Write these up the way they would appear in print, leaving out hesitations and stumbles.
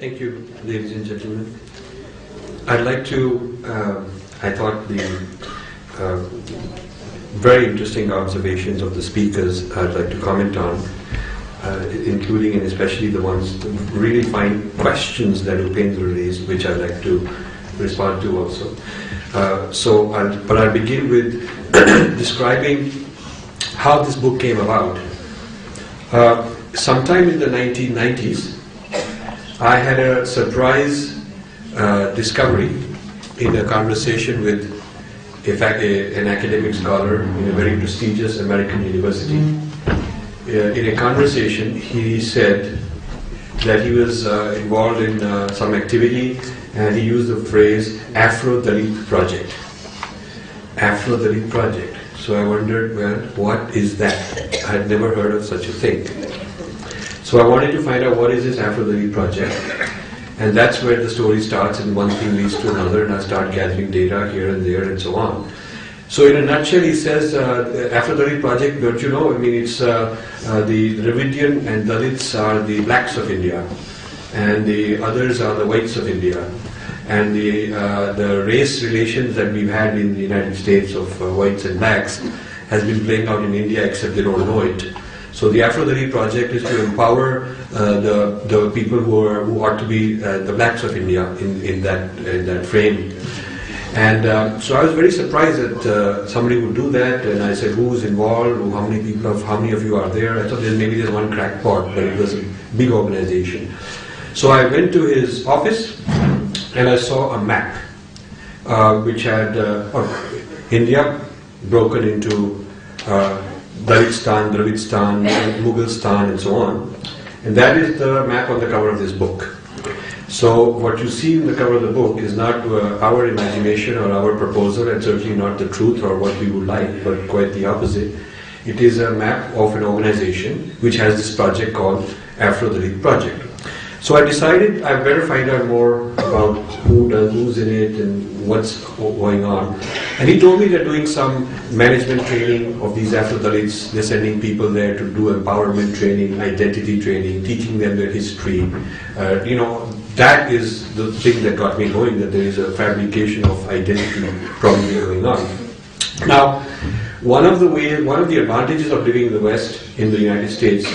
Thank you, ladies and gentlemen. I'd like to, I thought the very interesting observations of the speakers I'd like to comment on, including and especially the ones, really fine questions that Upendra raised, which I'd like to respond to also. But I'll begin with describing how this book came about. Sometime in the 1990s, I had a surprise discovery in a conversation with an academic scholar in a very prestigious American university. In a conversation, he said that he was involved in some activity, and he used the phrase Afro-Dalit project. Afro-Dalit project. So I wondered, well, what is that? I had never heard of such a thing. So I wanted to find out what is this Afro-Dalit project, and that's where the story starts, and one thing leads to another, and I start gathering data here and there and so on. So in a nutshell, he says, Afro-Dalit project, don't you know, I mean, it's the Dravidian and Dalits are the blacks of India, and the others are the whites of India. And the race relations that we've had in the United States of whites and blacks has been playing out in India, except they don't know it. So the Afro-Dalit project is to empower the people who ought to be the blacks of India in that frame. And so I was very surprised that somebody would do that, and I said, who's involved, how many of you are there? I thought maybe there's one crackpot, but it was a big organization. So I went to his office and I saw a map which had India broken into Dalittstan, Dravidstan, Mughalistan, and so on. And that is the map on the cover of this book. So what you see in the cover of the book is not our imagination or our proposal, and certainly not the truth or what we would like, but quite the opposite. It is a map of an organization which has this project called Afro-Dalit Project. So I decided I better find out more about who's in it and what's going on. And he told me they're doing some management training of these Afro-Dalits. They're sending people there to do empowerment training, identity training, teaching them their history. That is the thing that got me going, that there is a fabrication of identity probably going on. Now, one of the advantages of living in the West, in the United States,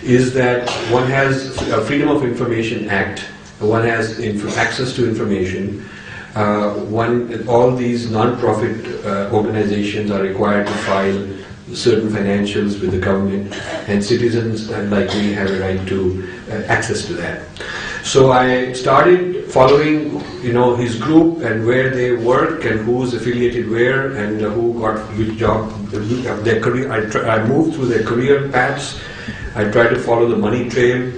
is that one has a Freedom of Information Act, one has access to information, all these non-profit organizations are required to file certain financials with the government, and citizens like me have a right to access to that. So I started following, his group and where they work and who's affiliated where and who got which job, their career. I moved through their career paths. I tried to follow the money trail.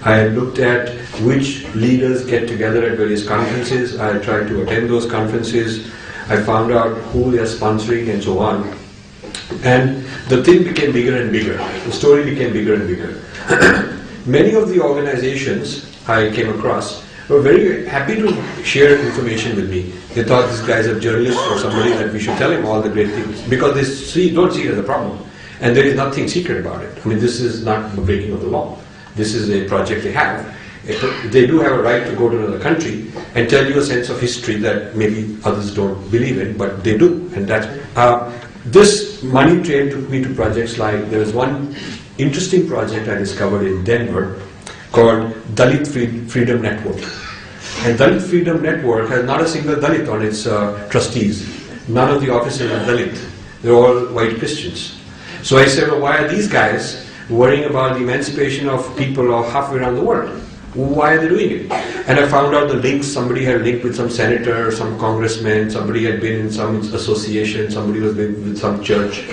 I looked at which leaders get together at various conferences. I tried to attend those conferences. I found out who they are sponsoring and so on. And the thing became bigger and bigger. The story became bigger and bigger. Many of the organizations I came across were very happy to share information with me. They thought this guy's a journalist or somebody that we should tell him all the great things, because they don't see it as a problem. And there is nothing secret about it. I mean, this is not the breaking of the law. This is a project they have. They do have a right to go to another country and tell you a sense of history that maybe others don't believe in, but they do. And this money train took me to projects like, there was one interesting project I discovered in Denver called Dalit Freedom Network. And Dalit Freedom Network has not a single Dalit on its trustees. None of the officers are Dalit. They're all white Christians. So I said, well, why are these guys worrying about the emancipation of people of halfway around the world? Why are they doing it? And I found out the links. Somebody had linked with some senator, some congressman, somebody had been in some association, somebody was with some church.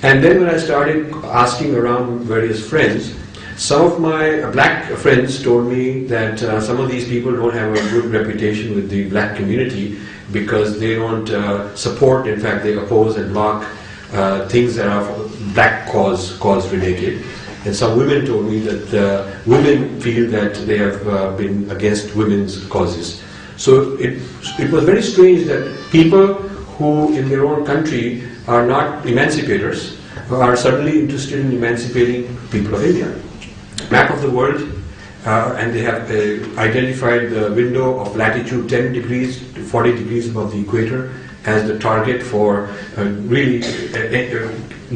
And then when I started asking around various friends, some of my black friends told me that some of these people don't have a good reputation with the black community because they don't support, in fact they oppose and block things that are black cause related. And some women told me that women feel that they have been against women's causes. So it was very strange that people who in their own country are not emancipators are suddenly interested in emancipating people of India. Map of the world, and they have identified the window of latitude 10 degrees to 40 degrees above the equator as the target for really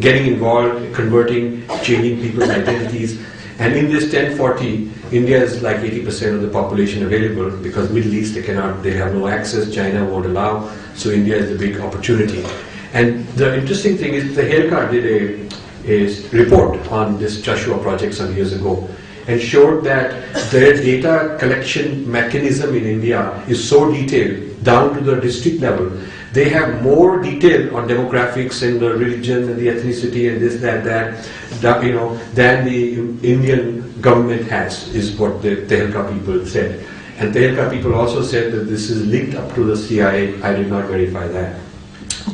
getting involved, converting, changing people's identities. And in this 1040, India is like 80% of the population available, because Middle East they have no access, China won't allow, so India is the big opportunity. And the interesting thing is the Helka did a report on this Joshua project some years ago, and showed that their data collection mechanism in India is so detailed, down to the district level. They have more detail on demographics and the religion and the ethnicity and this, that, than the Indian government has, is what the Tehelka people said. And Tehelka people also said that this is linked up to the CIA. I did not verify that.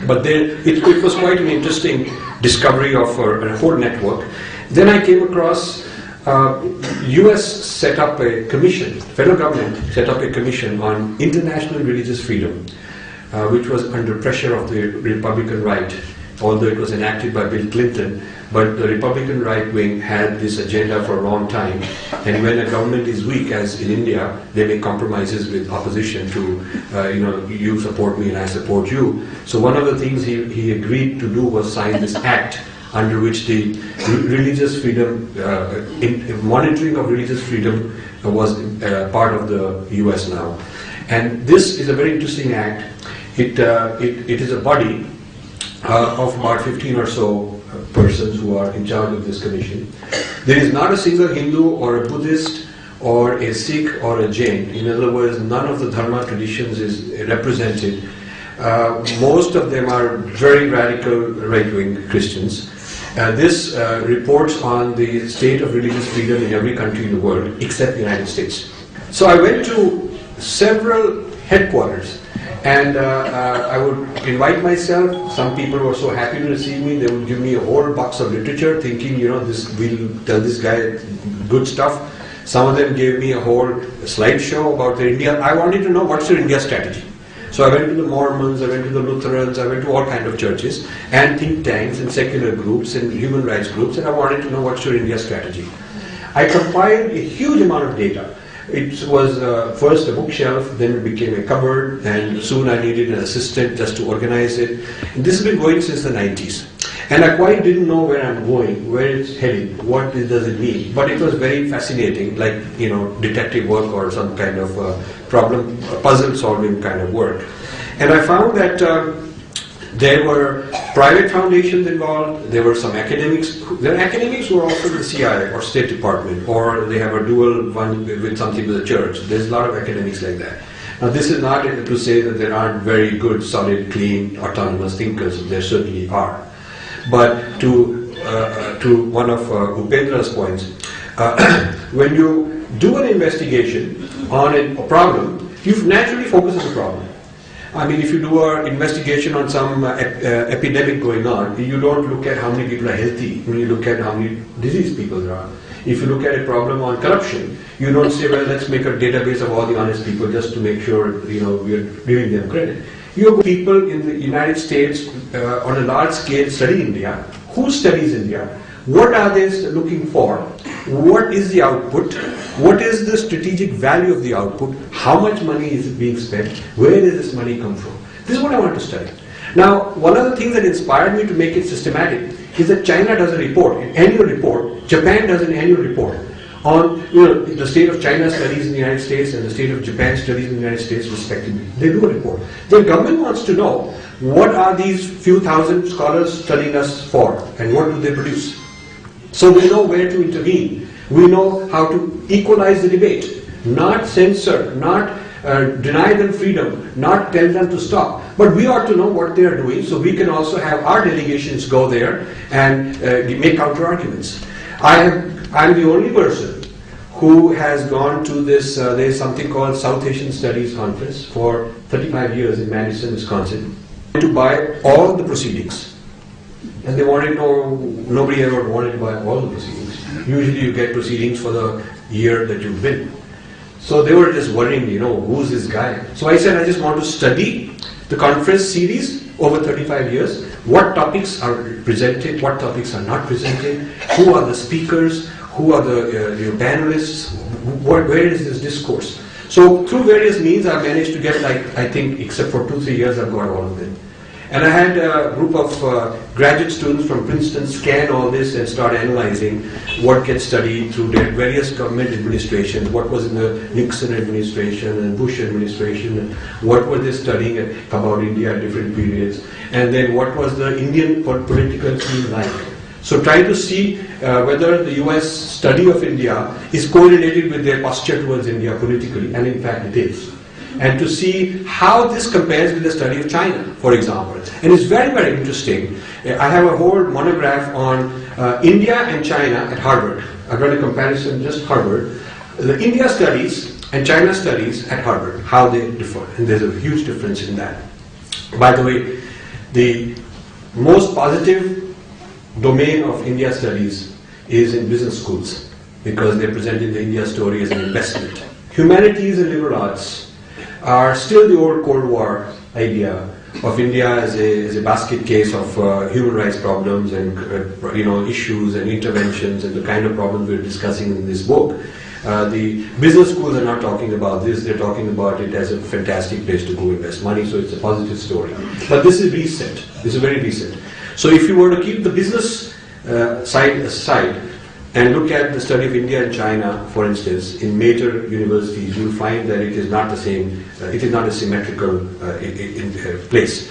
But it was quite an interesting discovery of a whole network. Then I came across US set up a commission, federal government set up a commission on international religious freedom, which was under pressure of the Republican right, although it was enacted by Bill Clinton. But the Republican right wing had this agenda for a long time, and when a government is weak, as in India, they make compromises with opposition to, you support me and I support you. So one of the things he agreed to do was sign this act, under which the religious freedom, monitoring of religious freedom was part of the US now. And this is a very interesting act. It is a body of about 15 or so persons who are in charge of this commission. There is not a single Hindu or a Buddhist or a Sikh or a Jain. In other words, none of the Dharma traditions is represented. Most of them are very radical right-wing Christians. This reports on the state of religious freedom in every country in the world except the United States. So I went to several headquarters, and I would invite myself. Some people were so happy to receive me, they would give me a whole box of literature, thinking, we'll tell this guy good stuff. Some of them gave me a whole slideshow about their India. I wanted to know, what's your India strategy? So I went to the Mormons, I went to the Lutherans, I went to all kinds of churches and think tanks and secular groups and human rights groups, and I wanted to know, what's your India strategy? I compiled a huge amount of data. It was first a bookshelf, then it became a cupboard, and soon I needed an assistant just to organize it. And this has been going since the 90s. And I quite didn't know where I'm going, where it's heading, what does it mean. But it was very fascinating, like, detective work or some kind of puzzle solving kind of work. And I found that there were private foundations involved, there were some academics. The academics were also the CIA or State Department, or they have a dual one with something with the church. There's a lot of academics like that. Now this is not to say that there aren't very good, solid, clean, autonomous thinkers. There certainly are. But to one of Upendra's points, when you do an investigation on a problem, you naturally focus on the problem. I mean, if you do an investigation on some epidemic going on, you don't look at how many people are healthy, you look at how many diseased people there are. If you look at a problem on corruption, you don't say, well, let's make a database of all the honest people just to make sure, we're giving them credit. You have people in the United States on a large scale study India. Who studies India? What are they looking for? What is the output? What is the strategic value of the output? How much money is being spent? Where does this money come from? This is what I want to study. Now, one of the things that inspired me to make it systematic is that China does a report, an annual report. Japan does an annual report on the state of China studies in the United States and the state of Japan studies in the United States respectively. They do a report. The government wants to know, what are these few thousand scholars studying us for, and what do they produce? So we know where to intervene. We know how to equalize the debate, not censor, not deny them freedom, not tell them to stop. But we ought to know what they are doing, so we can also have our delegations go there and make counter-arguments. I'm the only person who has gone to this, there's something called South Asian Studies Conference for 35 years in Madison, Wisconsin, to buy all the proceedings. And they wanted to know, nobody ever wanted to buy all the proceedings. Usually you get proceedings for the year that you've been. So they were just worrying, who's this guy? So I said, I just want to study the conference series over 35 years. What topics are presented, what topics are not presented, who are the speakers, who are the your panelists, where is this discourse. So through various means I managed to get, like, I think except for 2-3 years I've got all of them. And I had a group of graduate students from Princeton scan all this and start analyzing what gets studied through their various government administrations, what was in the Nixon administration and Bush administration, and what were they studying about India at different periods, and then what was the Indian political scene like. So try to see whether the US study of India is correlated with their posture towards India politically, and in fact it is. And to see how this compares with the study of China, for example. And it's very, very interesting. I have a whole monograph on India and China at Harvard. I've done a comparison, just Harvard. The India studies and China studies at Harvard, how they differ. And there's a huge difference in that. By the way, the most positive domain of India studies is in business schools, because they're presenting the India story as an investment. Humanities and liberal arts are still the old Cold War idea of India as a basket case of human rights problems and issues and interventions and the kind of problems we're discussing in this book. The business schools are not talking about this, they're talking about it as a fantastic place to go invest money, so it's a positive story. But this is recent, this is very recent. So if you were to keep the business side aside, and look at the study of India and China, for instance, in major universities, you'll find that it is not the same, it is not a symmetrical place.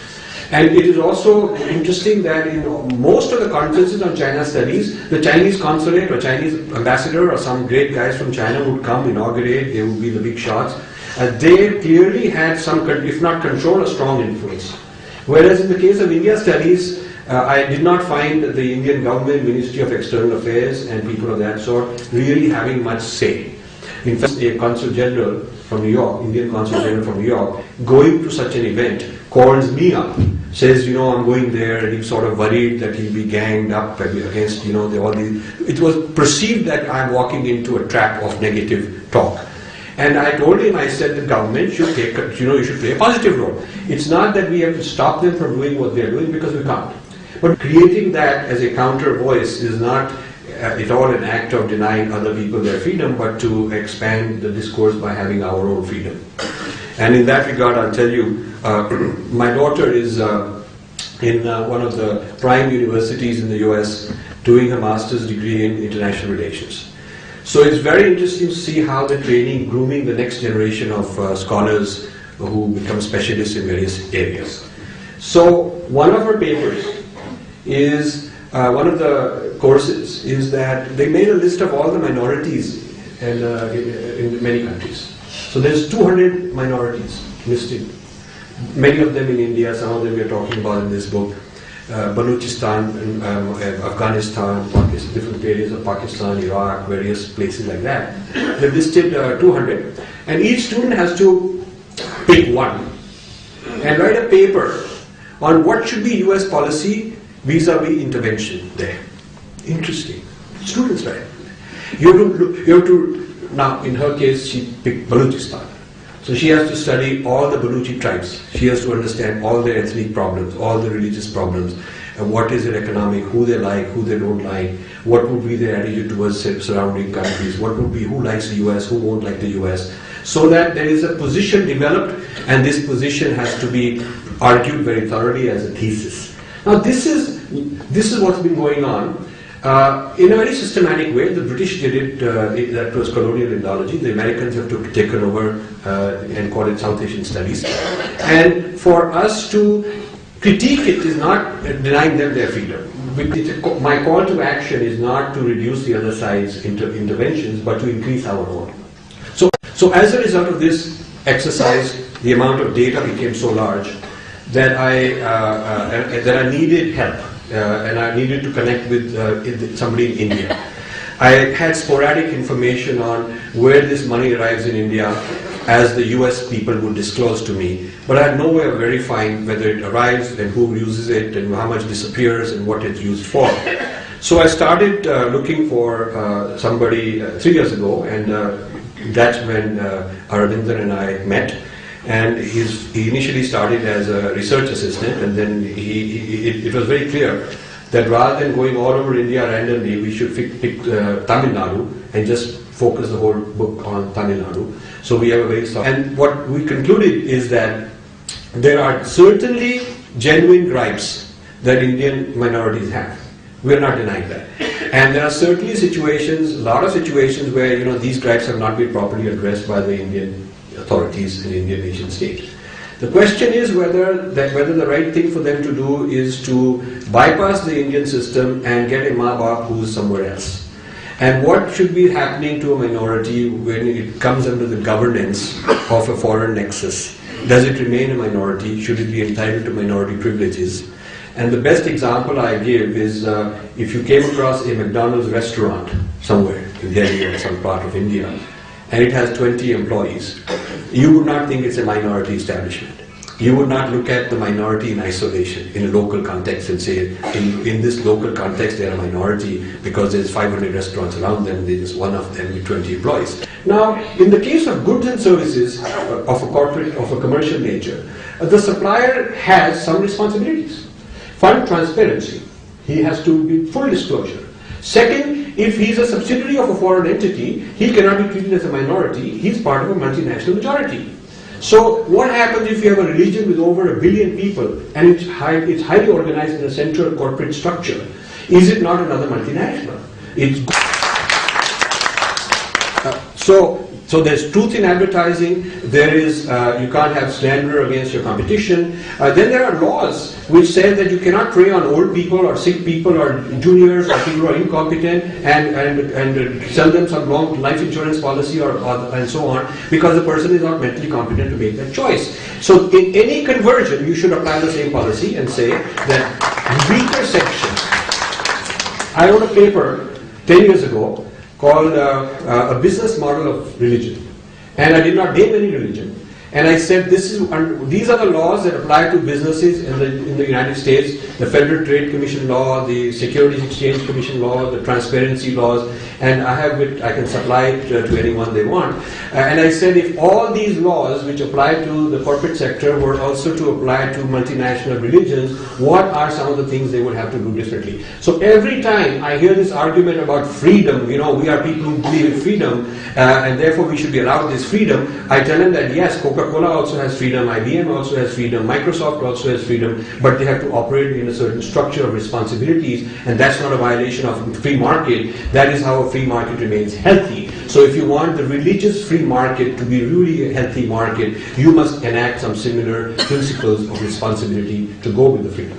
And it is also interesting that in most of the conferences on China studies, the Chinese consulate or Chinese ambassador or some great guys from China would come, inaugurate, they would be the big shots. They clearly had some, if not control, a strong influence. Whereas in the case of India studies, I did not find the Indian government, Ministry of External Affairs and people of that sort really having much say. In fact, a Consul General from New York, Indian Consul General from New York, going to such an event, calls me up, says, I'm going there, and he's sort of worried that he'll be ganged up against, all these. It was perceived that I'm walking into a trap of negative talk. And I told him, I said the government should take, you should play a positive role. It's not that we have to stop them from doing what they're doing, because we can't. But creating that as a counter voice is not at all an act of denying other people their freedom, but to expand the discourse by having our own freedom. And in that regard, I'll tell you, my daughter is in one of the prime universities in the US doing her master's degree in international relations. So it's very interesting to see how they're training, grooming the next generation of scholars who become specialists in various areas. So one of her papers is, one of the courses is that they made a list of all the minorities in many countries. So there's 200 minorities listed, many of them in India, some of them we're talking about in this book. Balochistan, Afghanistan, different areas of Pakistan, Iraq, various places like that. They've listed 200. And each student has to pick one and write a paper on what should be US policy vis-a-vis intervention there. Interesting. Students write. You have to, now in her case she picked Balochistan. So she has to study all the Baluchi tribes. She has to understand all their ethnic problems, all the religious problems, and what is their economic, who they like, who they don't like, what would be their attitude towards surrounding countries, what would be, who likes the US, who won't like the US, so that there is a position developed, and this position has to be argued very thoroughly as a thesis. Now this is what's been going on. In a very systematic way. The British did it, that was colonial Indology. The Americans have taken over and called it South Asian Studies. And for us to critique it is not denying them their freedom. My call to action is not to reduce the other side's interventions, but to increase our own. So as a result of this exercise, the amount of data became so large that I needed help. And I needed to connect with somebody in India. I had sporadic information on where this money arrives in India as the US people would disclose to me, but I had no way of verifying whether it arrives and who uses it and how much disappears and what it's used for. So I started looking for somebody 3 years ago, and that's when Aravinder and I met. And he initially started as a research assistant, and then it was very clear that rather than going all over India randomly, we should pick Tamil Nadu and just focus the whole book on Tamil Nadu. So we have a very soft. And what we concluded is that there are certainly genuine gripes that Indian minorities have. We are not denying that. And there are certainly situations, a lot of situations where these gripes have not been properly addressed by the Indian authorities in the Indian nation state. The question is whether the right thing for them to do is to bypass the Indian system and get a Ma-Baap who's somewhere else. And what should be happening to a minority when it comes under the governance of a foreign nexus? Does it remain a minority? Should it be entitled to minority privileges? And the best example I give is if you came across a McDonald's restaurant somewhere in Delhi or some part of India, and it has 20 employees, you would not think it's a minority establishment. You would not look at the minority in isolation, in a local context, and say, in this local context, they're a minority because there's 500 restaurants around them, there's one of them with 20 employees. Now, in the case of goods and services of a commercial nature, the supplier has some responsibilities. Fund transparency. He has to be full disclosure. Second, if he's a subsidiary of a foreign entity, he cannot be treated as a minority. He's part of a multinational majority. So what happens if you have a religion with over 1 billion people and it's highly organized in a central corporate structure? Is it not another multinational? So there's truth in advertising, there is, you can't have slander against your competition. Then there are laws which say that you cannot prey on old people or sick people or juniors or people who are incompetent and sell them some long life insurance policy or and so on, because the person is not mentally competent to make that choice. So in any conversion, you should apply the same policy and say that weaker sections. I wrote a paper 10 years ago called A Business Model of Religion. And I did not name any religion. And I said these are the laws that apply to businesses in the United States, the Federal Trade Commission law, the Securities Exchange Commission law, the transparency laws, and I have it, I can supply it to anyone they want. And I said if all these laws which apply to the corporate sector were also to apply to multinational religions, what are some of the things they would have to do differently? So every time I hear this argument about freedom, we are people who believe in freedom, and therefore we should be allowed this freedom, I tell them that yes, Coca-Cola also has freedom, IBM also has freedom, Microsoft also has freedom, but they have to operate in a certain structure of responsibilities, and that's not a violation of free market. That is how a free market remains healthy. So if you want the religious free market to be really a healthy market, you must enact some similar principles of responsibility to go with the freedom.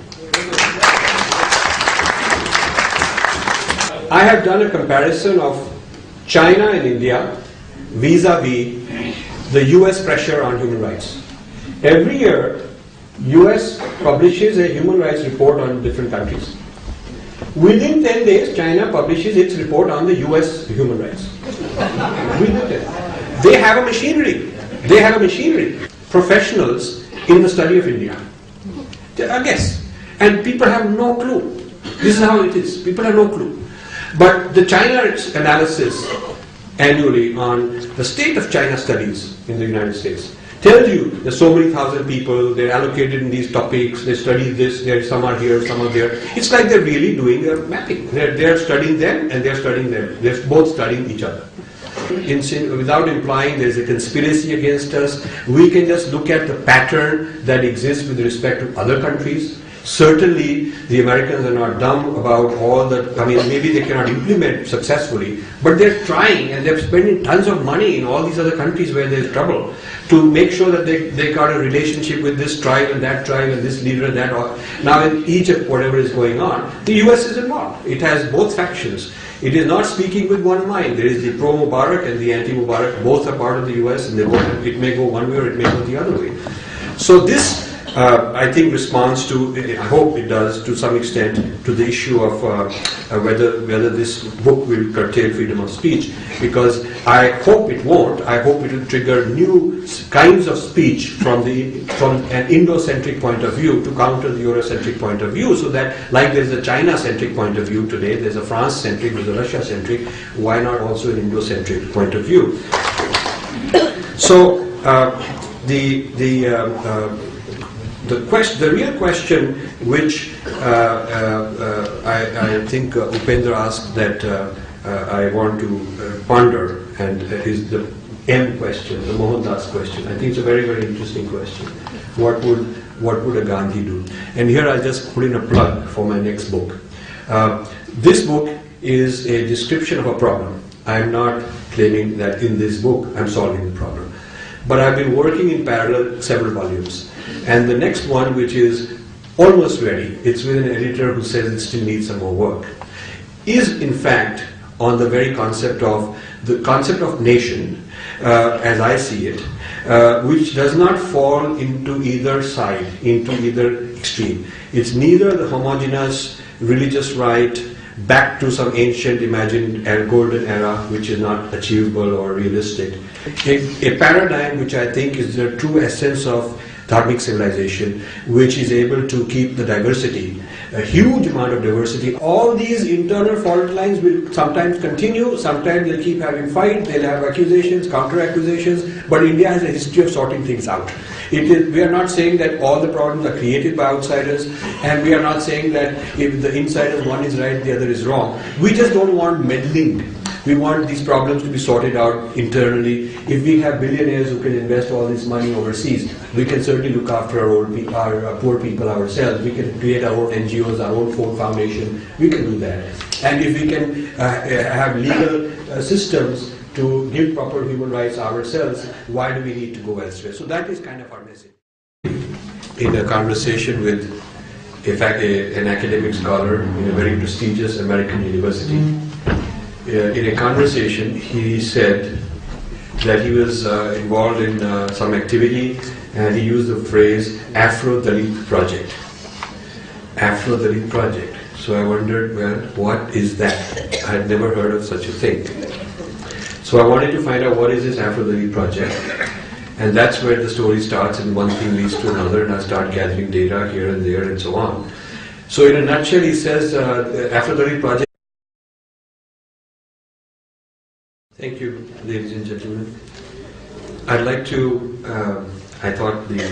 I have done a comparison of China and India vis-a-vis the US pressure on human rights. Every year, US publishes a human rights report on different countries. Within 10 days, China publishes its report on the US human rights. Within 10. They have a machinery. They have a machinery. Professionals in the study of India. I guess. And people have no clue. This is how it is. People have no clue. But the China analysis annually on the state of China studies in the United States tells you there's so many thousand people, they're allocated in these topics, they study this, some are here, some are there. It's like they're really doing their mapping. They're studying them and they're studying them. They're both studying each other. Without implying there's a conspiracy against us, we can just look at the pattern that exists with respect to other countries. Certainly, the Americans are not dumb about all that. I mean, maybe they cannot implement successfully, but they're trying and they're spending tons of money in all these other countries where there's trouble to make sure that they got a relationship with this tribe and this leader and that. Now in Egypt, whatever is going on, the US is involved. It has both factions. It is not speaking with one mind. There is the pro-Mubarak and the anti-Mubarak. Both are part of the US, and it may go one way or it may go the other way. So this, I think, responds to, I hope it does to some extent, to the issue of whether this book will curtail freedom of speech, because I hope it won't. I hope it will trigger new kinds of speech from an Indo-centric point of view to counter the Eurocentric point of view, so that, like there's a China-centric point of view today, there's a France-centric, there's a Russia-centric, why not also an Indo-centric point of view? the real question which I think Upendra asked that I want to ponder, and is the M question, the Mohandas question. I think it's a very, very interesting question. What would a Gandhi do? And here I just put in a plug for my next book. This book is a description of a problem. I'm not claiming that in this book I'm solving the problem. But I've been working in parallel several volumes. And the next one, which is almost ready, it's with an editor who says it still needs some more work, is in fact on the very concept of nation, as I see it, which does not fall into either side, into either extreme. It's neither the homogeneous religious right back to some ancient imagined golden era which is not achievable or realistic. A paradigm which I think is the true essence of Dharmic civilization, which is able to keep the diversity, a huge amount of diversity. All these internal fault lines will sometimes continue, sometimes they'll keep having fight, they'll have accusations, counter-accusations, but India has a history of sorting things out. We are not saying that all the problems are created by outsiders, and we are not saying that if the insiders, one is right, the other is wrong. We just don't want meddling. We want these problems to be sorted out internally. If we have billionaires who can invest all this money overseas, we can certainly look after our poor people ourselves. We can create our own NGOs, our own Ford Foundation. We can do that. And if we can have legal systems to give proper human rights ourselves, why do we need to go elsewhere? So that is kind of our message. In a conversation with, in fact, an academic scholar in a very prestigious American university, in a conversation, he said that he was involved in some activity, and he used the phrase Afro-Dalit project. Afro-Dalit project. So I wondered, well, what is that? I had never heard of such a thing. So I wanted to find out what is this Afro-Dalit project, and that's where the story starts, and one thing leads to another, and I start gathering data here and there and so on. So in a nutshell, he says Afro-Dalit project. Thank you, ladies and gentlemen. I'd like to, I thought the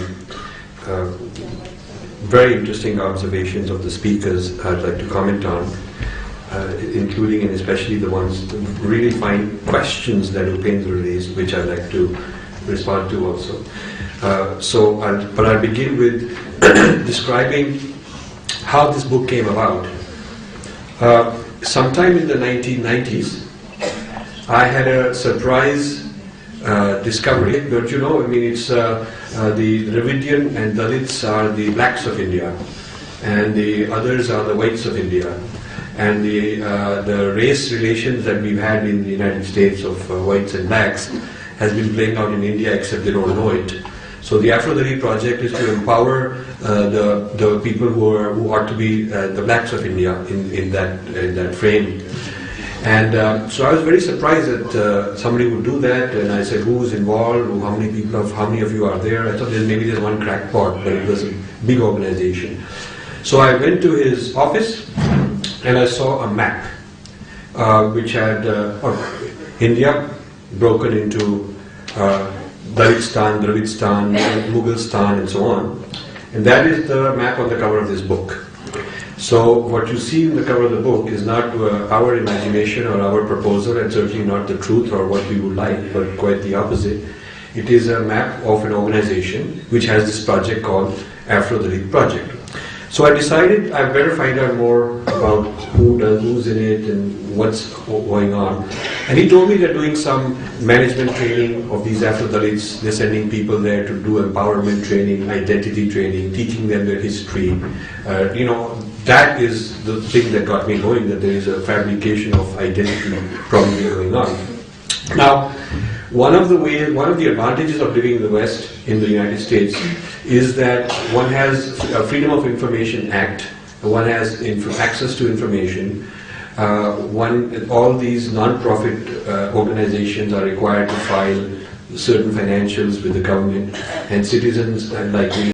very interesting observations of the speakers I'd like to comment on, including and especially the ones, the really fine questions that Upendra raised, which I'd like to respond to also. But I'll begin with describing how this book came about. Sometime in the 1990s, I had a surprise discovery. Don't you know? I mean, it's the Dravidian and Dalits are the blacks of India, and the others are the whites of India. And the race relations that we've had in the United States of whites and blacks has been playing out in India, except they don't know it. So the Afro-Dalit project is to empower the people who ought to be the blacks of India in that frame. And so I was very surprised that somebody would do that, and I said, who's involved, how many of you are there? I thought maybe there's one crackpot, but it was a big organization. So I went to his office and I saw a map which had India broken into Dalittstan, Dravidstan, Mughalistan and so on. And that is the map on the cover of this book. So what you see in the cover of the book is not our imagination or our proposal, and certainly not the truth or what we would like, but quite the opposite. It is a map of an organization which has this project called Afro-Dalit Project. So I decided I better find out more about who's in it and what's going on. And he told me they're doing some management training of these Afro-Dalits. They're sending people there to do empowerment training, identity training, teaching them their history. That is the thing that got me going, that there is a fabrication of identity probably going on. Now, one of the advantages of living in the West, in the United States, is that one has a Freedom of Information Act, one has access to information, all these non-profit organizations are required to file certain financials with the government, and citizens like me